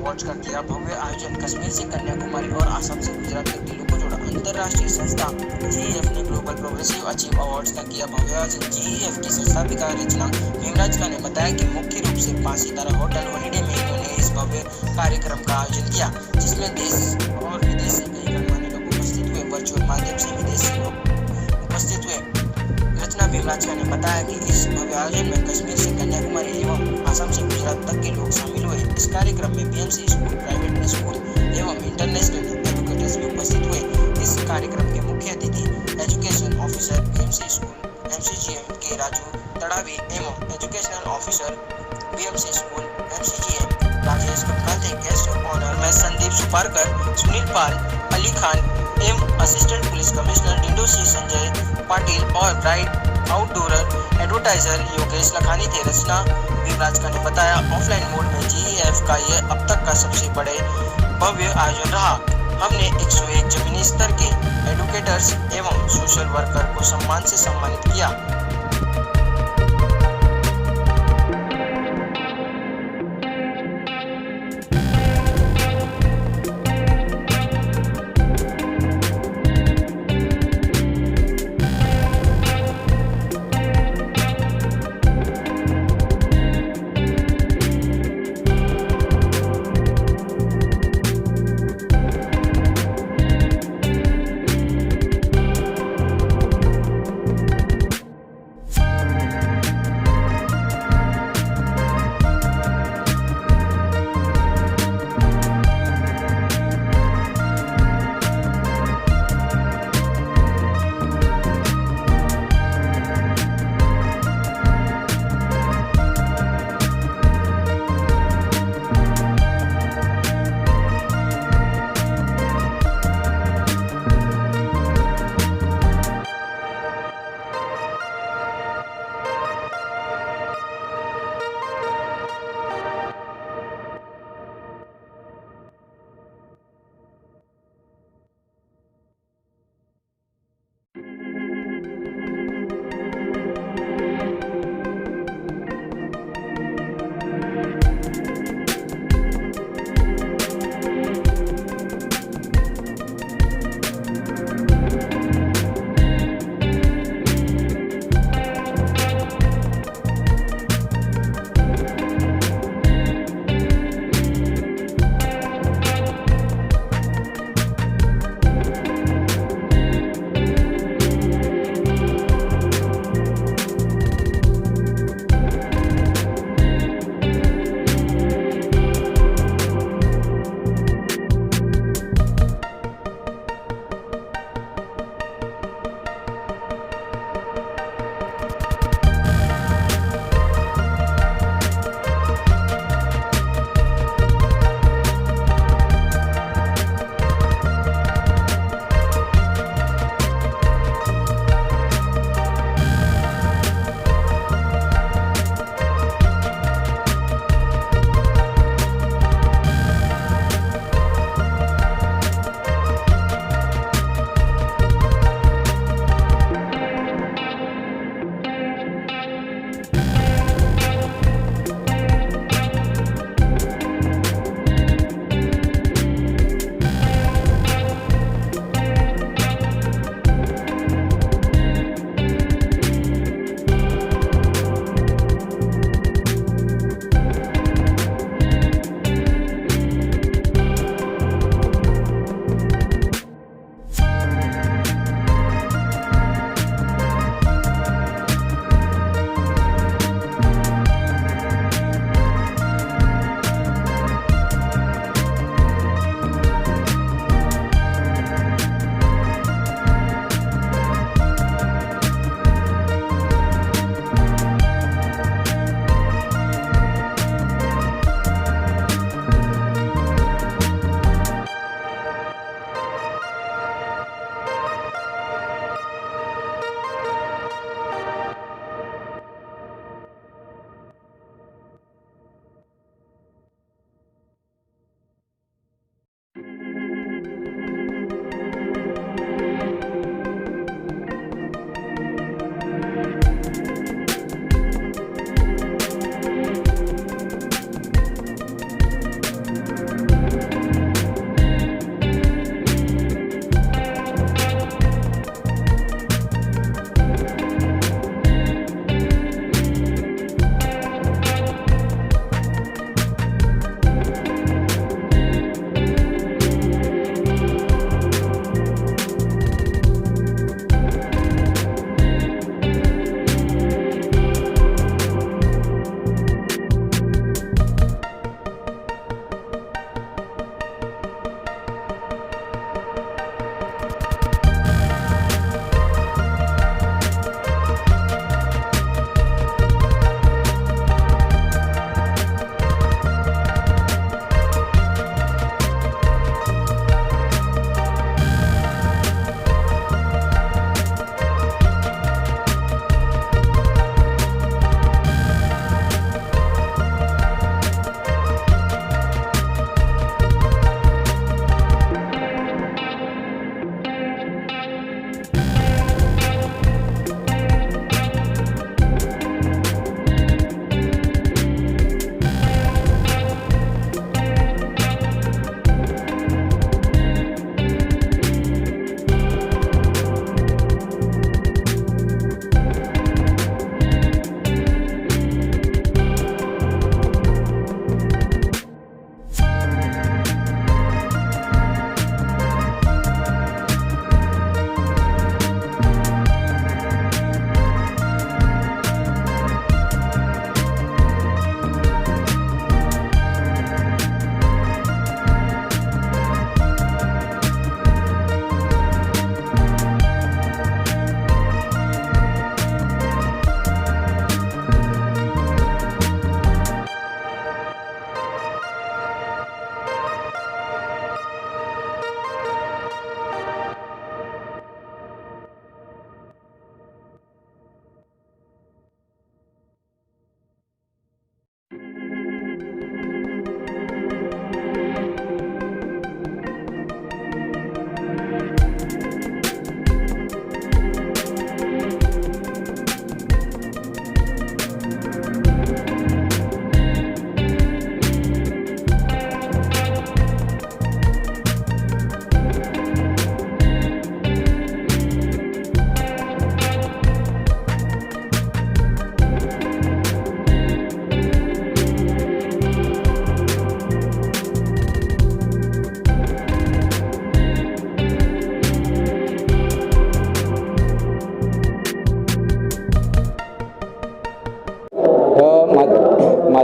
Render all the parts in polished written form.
Awards का किया भव्य आयोजन। कश्मीर से कन्याकुमारी और आसाम से गुजरात तक दिलों को जोड़ा। अंतर्राष्ट्रीय संस्था GEF ने ग्लोबल प्रोग्रेसिव अचीव अवार्ड्स का किया भव्य आयोजन। GEF की संस्थापिका रचना भीमराज ने बताया कि मुख्य रूप से 5 सितारा होटल हॉलिडे में इन्होंने इस भव्य कार्यक्रम का आयोजन किया, जिसमें देश और विदेश से कई गणमान्य लोग उपस्थित हुए। वर्चुअल माध्यम से विदेशी लोग उपस्थित हुए। रचना भीमराज ने बताया कि इस भव्य आयोजन में कश्मीर से कन्याकुमारी एवं आसाम से गुजरात तक के लोग शामिल हुए। इस कार्यक्रम में BMC स्कूल, प्राइवेट स्कूल एवं इंटरनेशनल एजुकेटर्स भी उपस्थित हुए। इस कार्यक्रम के मुख्य अतिथि education officer BMC school MCGM के राजू तड़ावी एवं educational officer BMC school MCGM Rajesh Kapkal थे। गेस्ट ऑनर में संदीप सुपारकर, सुनील पाल, अली खान एवं assistant police commissioner Dindoshi Sanjay Patil और bright outdoor advertiser Yogesh Lakhani थे। रचना भीमराज ने बताया ऑफलाइन मोड में GEF का यह अब तक का सबसे बड़े भव्य आयोजन रहा। हमने 101 जमीनी स्तर के एडुकेटर्स एवं सोशल वर्कर को सम्मान से सम्मानित किया।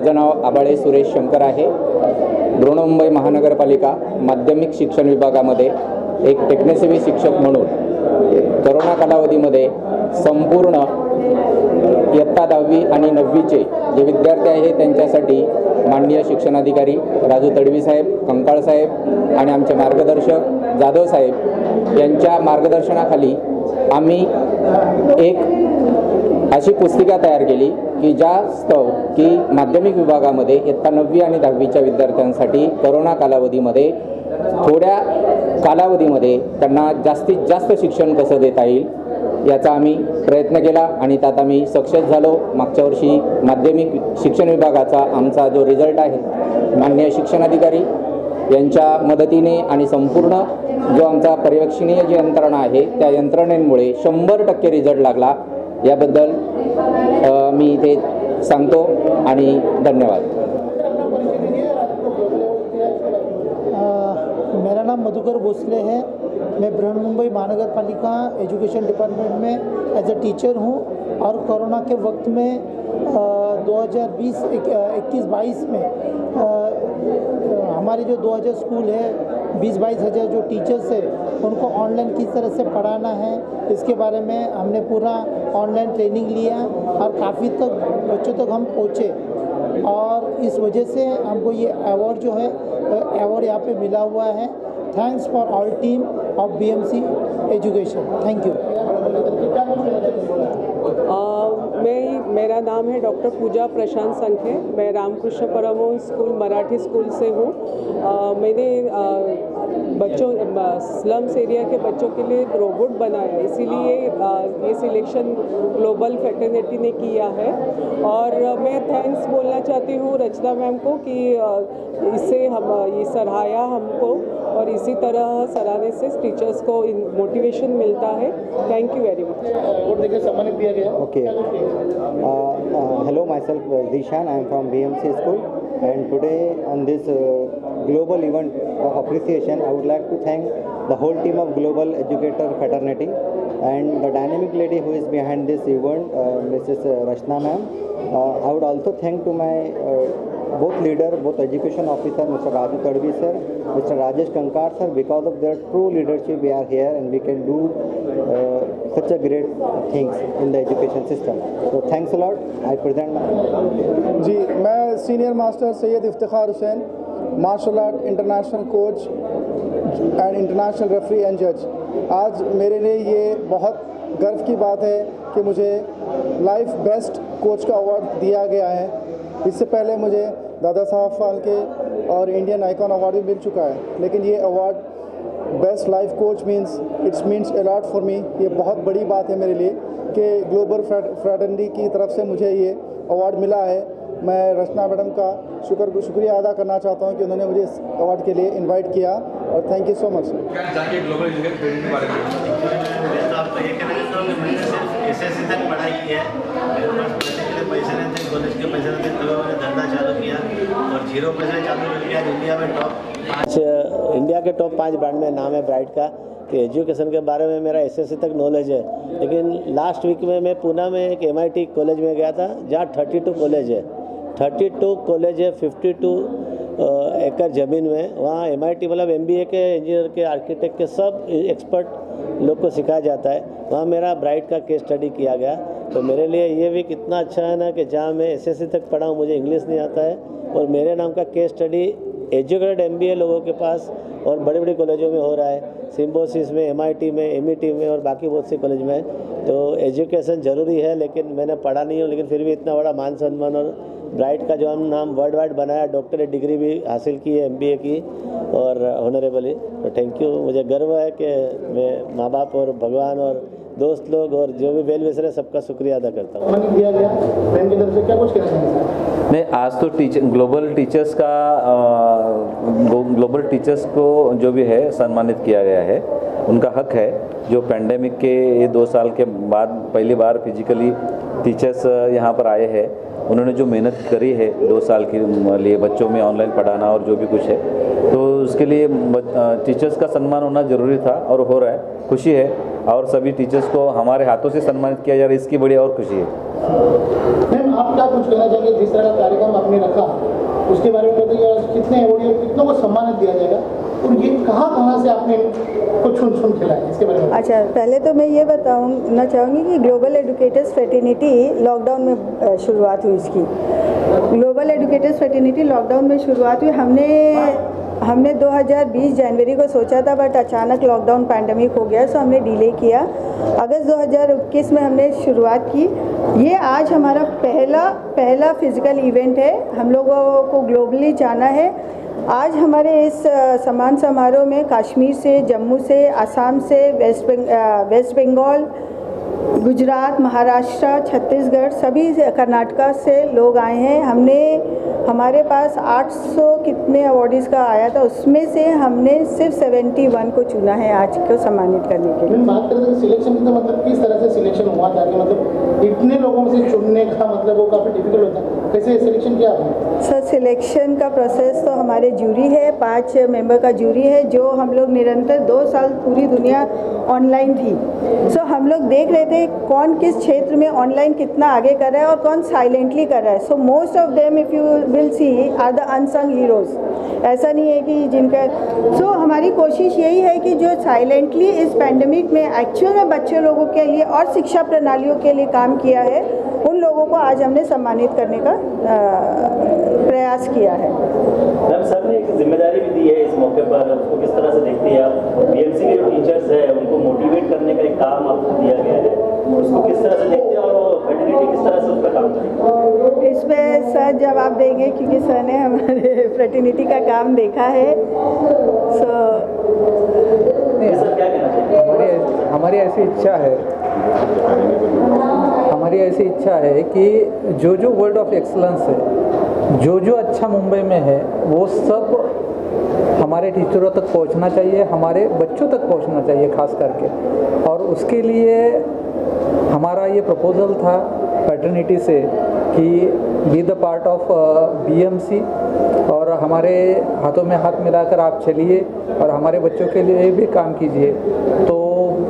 माझं नाव आबाळे सुरेश शंकर आहे. बृहन्मुंबई महानगरपालिका माध्यमिक शिक्षण विभागामध्ये एक टेक्निसेवी शिक्षक म्हणून करोना कालावधीमध्ये संपूर्ण इयत्ता 10वी आणि 9वीचे जे विद्यार्थी आहे त्यांच्यासाठी माननीय शिक्षणाधिकारी राजू तडवी साहेब, कंकाळ साहेब आणि आमचे मार्गदर्शक जाधव साहेब यांच्या मार्गदर्शनाखाली आम्ही एक अशी पुस्तिका तयार केली की ज्यास्तव की माध्यमिक विभागामध्ये इयत्ता 9वी आणि 10वीच्या विद्यार्थ्यांसाठी करोना कालावधीमध्ये थोड्या कालावधीमध्ये त्यांना जास्तीत जास्त शिक्षण कसं देता येईल याचा आम्ही प्रयत्न केला आणि त्यात आम्ही सक्सेस झालो. मागच्या वर्षी माध्यमिक शिक्षण विभागाचा आमचा जो रिझल्ट आहे माननीय शिक्षणाधिकारी यांच्या मदतीने आणि संपूर्ण जो आमचा पर्यवेक्षणीय जी यंत्रणा आहे त्या यंत्रणेमुळे 100% रिझल्ट लागला. याबद्दल मी इथे सांगतो आणि धन्यवाद. मेरा नाम मधुकर भोसले है. मैं बृहन्मुंबई महानगर पालिका एजुकेशन डिपार्टमेंट में एज ए टीचर हूँ और कोरोना के वक्त में 2020-21-22 में हमारे जो 2000 स्कूल है 20-22 हज़ार जो टीचर्स है उनको ऑनलाइन किस तरह से पढ़ाना है इसके बारे में हमने पूरा ऑनलाइन ट्रेनिंग लिया और काफ़ी तक बच्चों तक हम पहुँचे और इस वजह से हमको ये अवार्ड जो है अवार्ड यहाँ पे मिला हुआ है. Thanks for all team of BMC education. Thank you. मेरा नाम है डॉक्टर पूजा प्रशांत संखे. मैं रामकृष्ण परमहंस स्कूल मराठी स्कूल से हूँ. मैंने बच्चों स्लम्स एरिया के बच्चों के लिए रोबोट बनाया, इसीलिए ये सिलेक्शन ग्लोबल फ्रेटर्निटी ने किया है. और मैं थैंक्स बोलना चाहती हूँ रचना मैम को कि इससे हम ये सराहाया हमको और इसी तरह सराहने से टीचर्स को मोटिवेशन मिलता है. Thank you very much. Okay. Hello, myself Zishan. I am from BMC School, and today on this global event of appreciation, I would like to thank the whole team of Global Educator Fraternity and the dynamic lady who is behind this event, Mrs. Rachna ma'am. I would also thank to my both leader, both education officer, Mr. Raju Tadvi sir, Mr. Rajesh Kankar sir. Because of their true leadership, we are here and we can do such a great things in the education system. So thanks a lot. I present my. जी, मैं senior master Syed Iftikhar Hussain, martial art international coach and international referee and जज. आज मेरे लिए ये बहुत गर्व की बात है कि मुझे लाइफ बेस्ट कोच का अवार्ड दिया गया है. इससे पहले मुझे दादा साहब फाल्के और इंडियन आइकॉन अवार्ड भी मिल चुका है, लेकिन ये award best life coach means a lot for me. ये बहुत बड़ी बात है मेरे लिए कि ग्लोबल फ्रेटर्निटी की तरफ से मुझे ये अवार्ड मिला है. मैं रचना मैडम का शुक्रिया अदा करना चाहता हूँ कि उन्होंने मुझे इस अवार्ड के लिए इनवाइट किया और थैंक यू सो मच. आपको ये कहना चाहता हूँ कि मैंने सिर्फ SSC तक पढ़ाई की है. मेरे पास पढ़ने के लिए पैसे नहीं थे, कॉलेज के पैसे नहीं थे, तभी मैंने धंधा चालू किया और 0 पैसे चालू कर किया. इंडिया में इंडिया के टॉप 5 ब्रांड में नाम है ब्राइट का. कि एजुकेशन के बारे में मेरा SSC तक नॉलेज है, लेकिन लास्ट वीक में मैं पूना में एक MIT कॉलेज में गया था जहाँ 32 कॉलेज है. 32 कॉलेज है 52 एकड़ ज़मीन में. वहाँ MIT मतलब MBA के, इंजीनियर के, आर्किटेक्ट के सब एक्सपर्ट लोग को सिखाया जाता है. वहाँ मेरा ब्राइट का केस स्टडी किया गया. तो मेरे लिए ये भी कितना अच्छा है ना कि जहाँ मैं SSC तक पढ़ा हूँ, मुझे इंग्लिश नहीं आता है और मेरे नाम का केस स्टडी एजुकेटेड MBA लोगों के पास और बड़े बड़े कॉलेजों में हो रहा है. सिम्बोसिस में, MIT में, MET में और बाकी बहुत से कॉलेज में. तो एजुकेशन ज़रूरी है, लेकिन मैंने पढ़ा नहीं हूँ, लेकिन फिर भी इतना बड़ा मान सम्मान और ब्राइट का जो हम नाम वर्ल्ड वाइड बनाया, डॉक्टरेट डिग्री भी हासिल की है MBA की और ऑनरेबली. तो थैंक यू. मुझे गर्व है कि मैं माँ बाप और भगवान और दोस्त लोग और जो भी वेल विशर है सबका शुक्रिया अदा करता हूँ. नहीं, आज तो ग्लोबल टीचर्स को जो भी है सम्मानित किया गया है. उनका हक है जो पैंडेमिक के ये 2 साल के बाद पहली बार फिजिकली टीचर्स यहाँ पर आए हैं उन्होंने जो मेहनत करी है 2 साल के लिए बच्चों में ऑनलाइन पढ़ाना और जो भी कुछ है, तो उसके लिए टीचर्स का सम्मान होना ज़रूरी था और हो रहा है। खुशी है और सभी टीचर्स को हमारे हाथों से सम्मानित किया जा रहा है, इसकी बड़ी और खुशी है। मैम, आप क्या कुछ कहना चाहेंगे जिस तरह का कार्यक्रम आपने रखा उसके बारे में बताइए, और कितने अवॉर्ड कितनों को सम्मानित दिया जाएगा और ये कहाँ से आपने कुछ चुन खिलाया इसके बारे में? अच्छा, पहले तो मैं ये बताना चाहूँगी कि ग्लोबल एजुकेटर्स फ्रेटर्निटी लॉकडाउन में शुरुआत हुई इसकी। ग्लोबल एजुकेटर्स फ्रेटर्निटी लॉकडाउन में शुरुआत हुई। हमने 2020 जनवरी को सोचा था, बट अचानक लॉकडाउन पैंडमिक हो गया, सो हमने डिले किया। अगस्त 2021 में हमने शुरुआत की। ये आज हमारा पहला फिज़िकल इवेंट है। हम लोगों को ग्लोबली जाना है। आज हमारे इस सम्मान समारोह में कश्मीर से, जम्मू से, असम से, वेस्ट बंगाल, गुजरात, महाराष्ट्र, छत्तीसगढ़, सभी कर्नाटका से लोग आए हैं। हमारे पास 800 कितने अवॉर्डीज़ का आया था, उसमें से हमने सिर्फ 71 को चुना है आज को सम्मानित करने के लिए। बात करें तो सिलेक्शन की, तो मतलब किस तरह से सिलेक्शन हुआ था कि मतलब इतने लोगों से चुनने का मतलब वो काफ़ी डिफिकल्ट होता है, कैसे सिलेक्शन किया आपने? सर, सिलेक्शन का प्रोसेस तो हमारे जूरी है, 5 मेंबर का जूरी है, जो हम लोग निरंतर 2 साल पूरी दुनिया ऑनलाइन थी। सो हम लोग देख रहे थे कौन किस क्षेत्र में ऑनलाइन कितना आगे कर रहा है और कौन साइलेंटली कर रहा है। So most of them, if you will see, are the unsung heroes. ऐसा नहीं है कि जिनका हमारी कोशिश यही है कि जो साइलेंटली इस पैंडमिक में एक्चुअल में बच्चे लोगों के लिए और शिक्षा प्रणालियों के लिए काम किया है, उन लोगों को आज हमने सम्मानित करने का प्रयास किया है। मैम, सर ने एक जिम्मेदारी भी दी है इस मौके पर, उसको किस तरह से देखती हैं आप? बीएमसी के जो टीचर्स हैं उनको मोटिवेट करने का एक काम आपको दिया गया है, उसको किस तरह से देखते हैं और फ्रेटर्निटी किस तरह से उसका काम करेगी? इसमें सर जवाब देंगे, क्योंकि सर ने हमारे फ्रेटर्निटी का काम देखा है। सर क्या कहना चाहिए? हमारी ऐसी इच्छा है कि जो वर्ल्ड ऑफ एक्सलेंस है, जो अच्छा मुंबई में है, वो सब हमारे टीचरों तक पहुंचना चाहिए, हमारे बच्चों तक पहुंचना चाहिए खास करके। और उसके लिए हमारा ये प्रपोज़ल था फ्रेटर्निटी से कि be the part of BMC, और हमारे हाथों में हाथ मिलाकर आप चलिए और हमारे बच्चों के लिए भी काम कीजिए। तो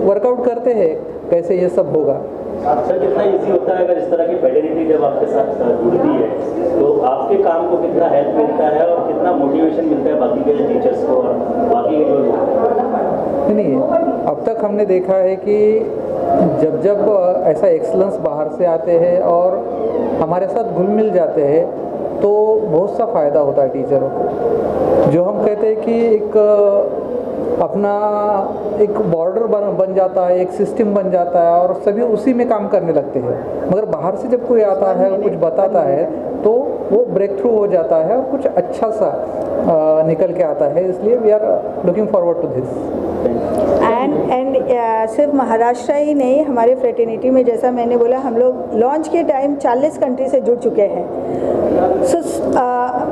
वर्कआउट करते हैं कैसे ये सब होगा। सर, कितना इजी होता है अगर इस तरह की फ्रेटर्निटी जब आपके साथ जुड़ती है, तो आपके काम को कितना हेल्प मिलता है और कितना मोटिवेशन मिलता है बाकी के टीचर्स को और बाकी के जो लोग? नहीं, अब तक हमने देखा है कि जब ऐसा एक्सलेंस बाहर से आते हैं और हमारे साथ घुल मिल जाते हैं, तो बहुत सा फ़ायदा होता है टीचरों को। जो हम कहते हैं कि अपना एक बॉर्डर बन जाता है, एक सिस्टम बन जाता है और सभी उसी में काम करने लगते हैं। मगर बाहर से जब कोई आता है, कुछ बताता है, तो वो ब्रेक थ्रू हो जाता है और कुछ अच्छा सा निकल के आता है। इसलिए we are looking forward to this. And सिर्फ महाराष्ट्र ही नहीं, हमारे फ्रेटर्निटी में जैसा मैंने बोला, हम लोग लॉन्च के टाइम 40 कंट्री से जुड़ चुके हैं।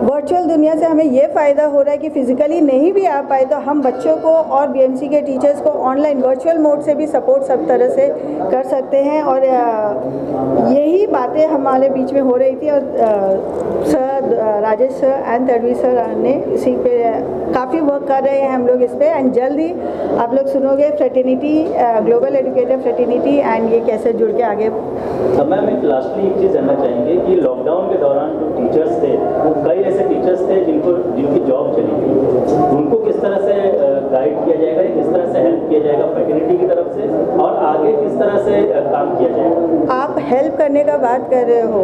वर्चुअल दुनिया से हमें ये फ़ायदा हो रहा है कि फिज़िकली नहीं भी आ पाए तो हम बच्चों को और बीएमसी के टीचर्स को ऑनलाइन वर्चुअल मोड से भी सपोर्ट सब तरह से कर सकते हैं। और यही बातें हमारे बीच में हो रही थी, और sir Rajesh sir and Tadvi sir ने इसी पे काफ़ी वर्क कर रहे हैं हम लोग इस पे। एंड जल्द ही आप लोग सुनोगे fraternity, global educator fraternity and ये कैसे जुड़ के आगे। अब मैम, एक लास्टली एक चीज़ जानना चाहेंगे कि लॉकडाउन के दौरान जो टीचर्स थे, वो कई ऐसे टीचर्स थे जिनकी जॉब चली गई, उनको किस तरह से गाइड किया जाएगा, किस तरह से हेल्प किया जाएगा फ्रेटर्निटी की तरफ से, और आगे किस तरह से काम किया जाएगा? आप हेल्प करने का बात कर रहे हो,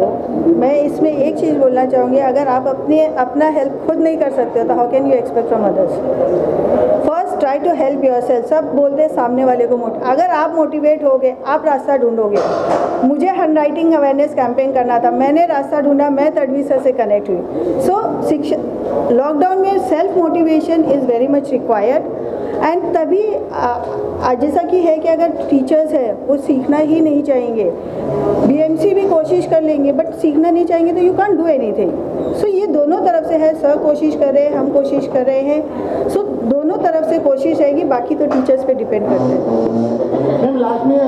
मैं इसमें एक चीज़ बोलना चाहूँगी, अगर आप अपना हेल्प खुद नहीं कर सकते हो तो how can you expect from others? First try to help yourself. सब बोलते हैं सामने वाले को अगर आप मोटिवेट हो गए, आप रास्ता ढूंढोगे। मुझे हैंड राइटिंग अवेयरनेस कैंपेन करना था, मैंने रास्ता ढूंढा, मैं तड़वी सर से कनेक्ट हुई। सो लॉकडाउन में self motivation is very much required. And तभी जैसा कि है कि अगर टीचर्स है वो सीखना ही नहीं चाहेंगे, बीएमसी भी कोशिश कर लेंगे बट सीखना नहीं चाहेंगे, तो यू कांट डू एनीथिंग। सो ये दोनों तरफ से है, सर कोशिश कर रहे हैं, हम कोशिश कर रहे हैं। सो दोनों तरफ से कोशिश रहेगी, बाकी तो टीचर्स पे डिपेंड करते हैं। मैम, लास्ट में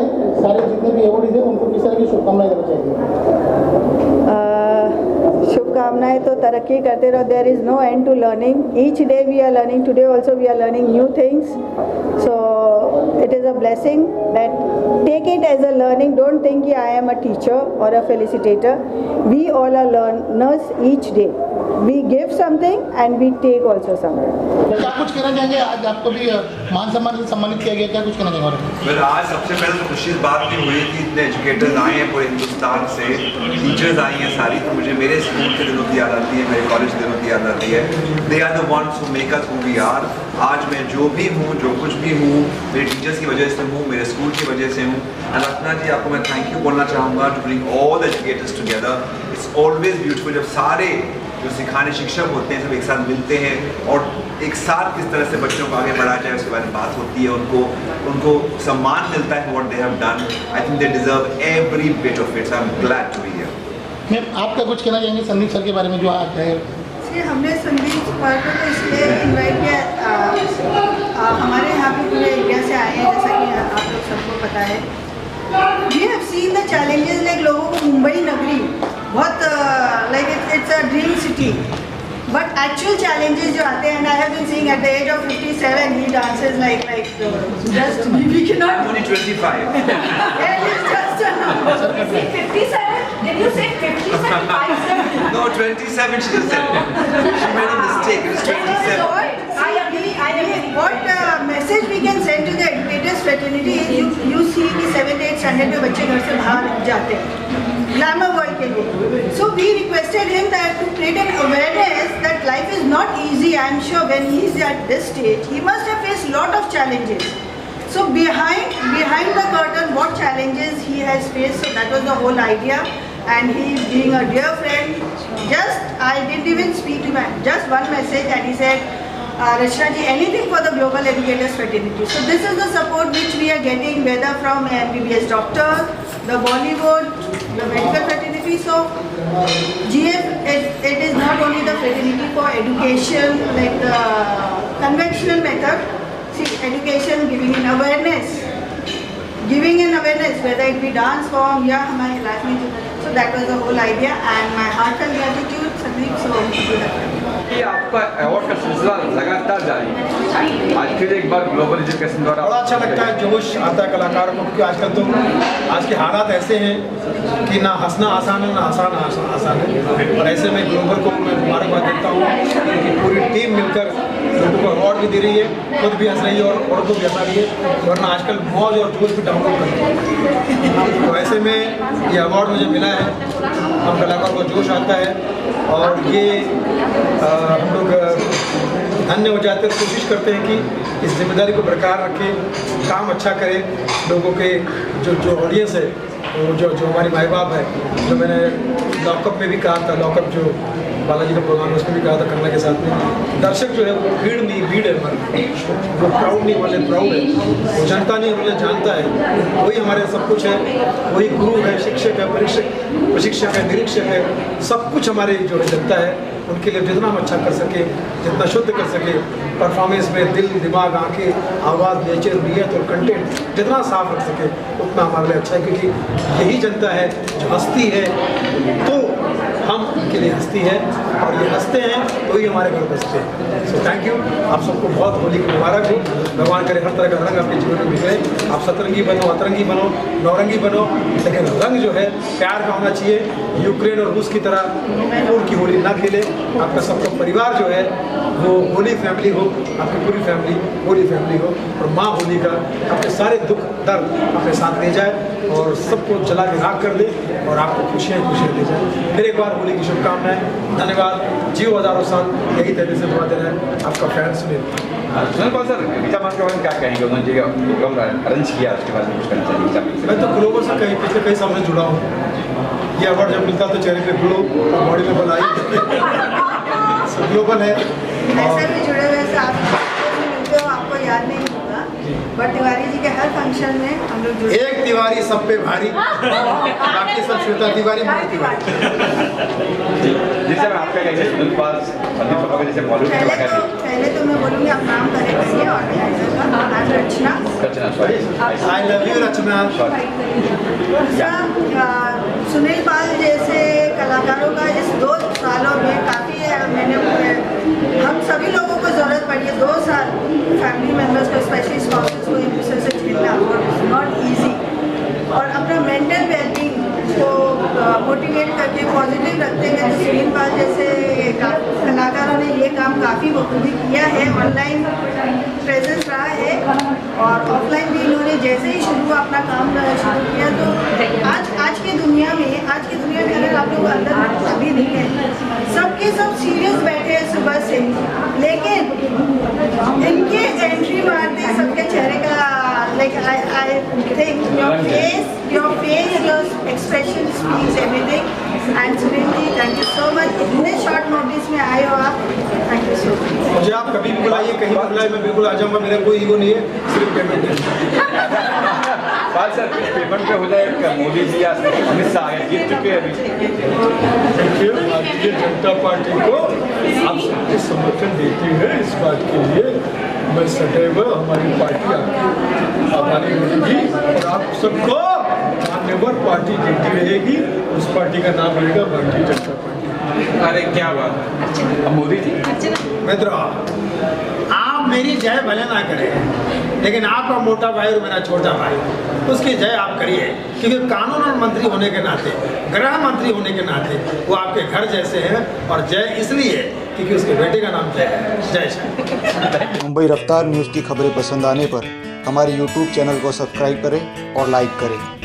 सारे जितने भी अवॉर्डीज हैं उनको किस तरह की शुभकामनाएं देना चाहिए? शुभकामनाएं। तो तरक्की करते रहो, there is no end to learning, each day we are learning, today also we are learning new things, so it is a blessing, that take it as a learning, don't think I am a teacher or a felicitator, we all are learners each day, we give something and we take also something. क्या कुछ कहना चाहेंगे? आज आपको भी मान सम्मान से सम्मानित किया गया, क्या कुछ कहना चाहेंगे? वेल, आज सबसे पहले तो खुशी इस बात की हुई कि इतने एजुकेटर्स आए हैं पूरे हिंदुस्तान से, टीचर्स आई हैं सारी, तो मुझे मेरे स्कूल के दिनों की याद आती है, मेरे कॉलेज दिनों की याद आती है। They are the ones who make us who we are. आज मैं जो भी हूँ, जो कुछ भी हूँ, मेरे टीचर्स की वजह से हूँ, मेरे स्कूल की वजह से हूँ। रत्ना जी, आपको मैं थैंक यू बोलना चाहूँगा to bring all the educators together. It's always beautiful जब सारे जो सिखाने शिक्षक होते हैं सब एक साथ मिलते हैं और एक साथ किस तरह से बच्चों को आगे बढ़ाया जाए उसके बारे में बात होती है, उनको सम्मान मिलता है what they have done. I think they deserve every bit of it. I am glad to be here. Ma'am, आपका कुछ कहना चाहेंगे संदीप सर के बारे में जो आज है? हमने संदीप सर को तो इसलिए इन्वाइट किया, हमारे यहाँ पे पूरे इंडिया से आए हैं, जैसा कि आप लोग सबको पता है। We have seen the challenges, like लोगों को मुंबई नगरी बहुत like it's a dream city, but actual challenges जो आते हैं, I have been seeing at the age of 57 he dances like just we can not only 25 Did you say 57? No, 27 she just said. She made a mistake. It was 27. I agree. What message we can send to the educators fraternity is you see कि 7th 8th standard में बच्चे घर से बाहर जाते हैं glamour world के लिए, so we requested him that to create an awareness that life is not easy. I am sure when he is at this stage he must have faced lot of challenges. So behind the curtain what challenges he has faced, so that was the whole idea. And he being a dear friend, just I didn't even speak to him, just one message and he said, Rachna ji, anything for the Global Educators Fraternity. So this is the support which we are getting, whether from MBBS doctor, the Bollywood, the medical fraternity. So GF, it is not only the fraternity for education like the conventional method. See, education, giving an awareness, whether it be dance form या हमारे life में जो, so that was the whole idea and my heartfelt gratitude Sandeep, so ये आपका award का सिलसिला लगातार जारी है। आज फिर एक बार ग्लोबल एजुकेशन द्वारा बड़ा अच्छा लगता है, जोश आता है कलाकारों को, क्योंकि आजकल तो आज के हालात ऐसे हैं कि ना हंसना आसान है ना हंसाना आसान है, और ऐसे में ग्लोबल को मैं मुबारकबाद देता हूँ कि पूरी टीम मिलकर लोगों को अवार्ड भी दे रही है, खुद भी हंस रही है और औरों को भी हंसा रही है, वरना आजकल मौज और जोश भी डाउनलोड करते हैं। तो ऐसे में ये अवार्ड मुझे मिला है, हम कलाकारों को जोश आता है और ये हम लोग धन्य हो जाते हैं। कोशिश करते हैं कि इस जिम्मेदारी को बरकरार रखें, काम अच्छा करें, लोगों के जो ऑडियंस है, जो हमारे माई बाप है, जो मैंने लॉकअप में भी कहा था, लॉकअप जो बालाजी का प्रोग्राम है उसमें भी कहा था करना के साथ में, दर्शक जो है वो भीड़ नहीं, भीड़ है हमारे, वो प्राउड नहीं बोले प्राउड है, वो जनता नहीं बोले जानता है, वही हमारे सब कुछ है, वही गुरु है, शिक्षक है, प्रशिक्षक है, निरीक्षक है, सब कुछ हमारे जो है जनता है। उनके लिए जितना हम अच्छा कर सके, जितना शुद्ध कर सके, परफॉर्मेंस में दिल, दिमाग, आंखें, आवाज़, नेचर, नियत और कंटेंट जितना साफ रख सके उतना हमारे लिए अच्छा है, क्योंकि यही जनता है जो हंसती है तो हम उनके लिए हंसती है, और ये हंसते हैं तो ही हमारे घर बसते हैं। सो थैंक यू, आप सबको बहुत होली की मुबारक हो, भगवान करे हर तरह का रंग आपके जीवन में बिखरे, आप सतरंगी बनो, अतरंगी बनो, नौरंगी बनो, लेकिन रंग जो है प्यार का होना चाहिए। यूक्रेन और रूस की तरह उनकी होली ना खेले, आपका सबका परिवार जो है वो होली फैमिली हो, आपकी पूरी फैमिली होली फैमिली हो, और माँ होली का अपने सारे दुख दर्द अपने साथ ले जाए और सबको जला के राख कर दे और आपको खुशियाँ दे जाए। फिर एक बार होली की शुभकामनाएं, धन्यवाद, जियो हजारों साल, यही तरीके से दुआ दे रहे हैं आपका फैन सुनील। सर गीता मान के बारे में क्या कहेंगे? उन्होंने जो अरेंज किया उसके बाद में कुछ करना चाहिए? मैं तो ग्लोबल से पिछले कई सालों से जुड़ा हूँ, ये अवार्ड जब मिलता तो चेहरे पे ग्लो और बॉडी में बल आई ग्लोबल है। ऐसे भी जुड़े हुए से आप मिलते हो, आपको याद नहीं होगा, बट तिवारी जी के हर फंक्शन में हम लोग जुड़े। एक तिवारी सब पे भारी, बाकी सब श्वेता तिवारी, मेरी तिवारी। जिससे मैं आपका कैसे सुनील पास जैसे बॉलीवुड के बारे में पहले तो मैं बोलूँगी आप नाम करेंगे ऑर्गेनाइजर का, नाम रचना। आई लव यू रचना। दूसरा सुनील पाल जैसे कलाकारों का इस 2 सालों में काफ़ी हम सभी लोगों को ज़रूरत पड़ी है 2 साल फैमिली मेम्बर्स को स्पेशली स्पाउसेस को एक दूसरे से झेलना नॉट ईजी और अपना मेंटल वेलबींग को मोटिवेट करके पॉजिटिव रखते हुए तो सुनील पाल जैसे कलाकारों ने ये काम काफ़ी बखूबी किया है। ऑनलाइन प्रेजेंस रहा है और ऑफलाइन भी इन्होंने जैसे ही अपना काम शुरू किया तो आज की दुनिया में अगर आप लोग अंदर अभी देखें सबके सब सीरियस बैठे हैं सुबह से, लेकिन इनके एंट्री मारते सबके चेहरे का like I think your face, your expression speaks everything. And Sunil ji, thank you so much. इतने शॉर्ट नोटिस में आए हो आप, थैंक यू सो मच। मुझे आप कभी भी बुलाइए, कहीं भी बुलाइए, मैं बिल्कुल आ जाऊँगा। मेरा कोई ईगो नहीं है, सिर्फ पेमेंट है। बात सर पेमेंट पे हो जाए। मोदी जी आज अमित शाह आए, जीत चुके हैं अभी। देखिए, भारतीय जनता पार्टी को आप सबके समर्थन देते हैं, इस बात के लिए मैं सदैव हमारी पार्टी आपकी आभारी रहेगी और आप सबको मान्यवर पार्टी जीती रहेगी। उस पार्टी का नाम रहेगा भारतीय जनता पार्टी। अरे क्या बात है मोदी जी। मित्रों, आप मेरी जय भले ना करें, लेकिन आपका मोटा भाई और मेरा छोटा भाई, उसकी जय आप करिए, क्योंकि कानून मंत्री होने के नाते, गृह मंत्री होने के नाते वो आपके घर जैसे हैं। और जय इसलिए क्योंकि उसके बेटे का नाम जय है। जय श्री मुंबई रफ्तार न्यूज़ की खबरें पसंद आने पर हमारे YouTube चैनल को सब्सक्राइब करें और लाइक करें।